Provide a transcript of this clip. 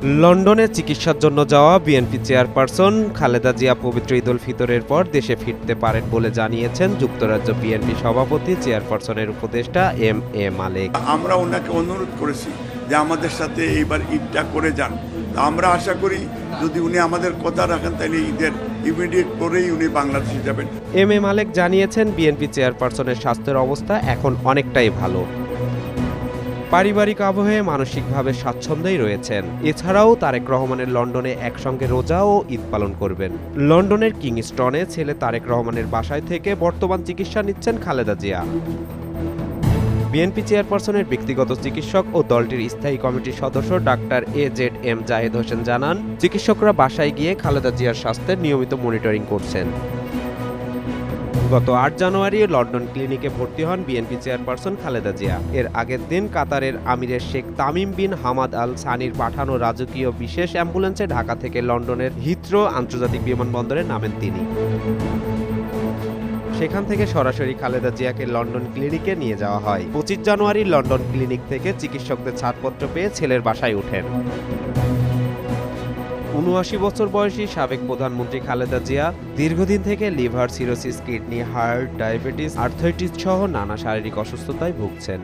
লন্ডনে চিকিৎসার জন্য যাওয়া বিএনপি চেয়ারপারসন খালেদা জিয়া পবিত্র ঈদ উল ফিতরের পর দেশে ফিরতে পারেন বলে জানিয়েছেন যুক্তরাজ্য বিএনপি সভাপতি চেয়ারপারসনের উপদেষ্টা এম এ মালেক। আমরা ওনাকে অনুরোধ করেছি যে আমাদের সাথে এইবার ঈদটা করে যান। আমরা আশা করি যদি উনি আমাদের কথা রাখেন তাহলে ঈদের ইমিডিয়েট পরেই উনি বাংলাদেশে যাবেন। এম এ মালেক জানিয়েছেন বিএনপি চেয়ারপারসনের স্বাস্থ্যের অবস্থা এখন অনেকটাই ভালো। পারিবারিক আবহে মানসিকভাবে স্বাচ্ছন্দ্যেই রয়েছেন। এছাড়াও তারেক রহমানের লন্ডনে একসঙ্গে রোজা ও ঈদ পালন করবেন। লন্ডনের কিংস্টনে ছেলে তারেক রহমানের বাসায় থেকে বর্তমান চিকিৎসা নিচ্ছেন খালেদা জিয়া। বিএনপি চেয়ারপারসনের ব্যক্তিগত চিকিৎসক ও দলটির স্থায়ী কমিটির সদস্য ডাক্তার AZM জাহেদ হোসেন জানান, চিকিৎসকরা বাসায় গিয়ে খালেদা জিয়ার স্বাস্থ্যের নিয়মিত মনিটরিং করছেন। গত ৮ জানুয়ারি লন্ডন ক্লিনিকে ভর্তি হন বিএনপি চেয়ারপারসন খালেদা জিয়া। এর আগের দিন কাতারের আমিরের Sheikh Tamim bin Hamad Al সানির পাঠানো রাজকীয় বিশেষ অ্যাম্বুলেন্সে ঢাকা থেকে লন্ডনের হিথ্রো আন্তর্জাতিক বিমানবন্দরে নামেন তিনি। সেখান থেকে সরাসরি খালেদা জিয়াকে লন্ডন ক্লিনিকে নিয়ে যাওয়া হয়। 25 জানুয়ারি লন্ডন ক্লিনিক থেকে চিকিৎসকদের ছাড়পত্র পেয়ে ছেলের বাসায় ওঠেন। ৭৯ বছর বয়সী সাবেক প্রধানমন্ত্রী খালেদা জিয়া দীর্ঘদিন থেকে liver cirrhosis, kidney, heart, diabetes, arthritis সহ নানা শারীরিক অসুস্থতায় ভুগছেন।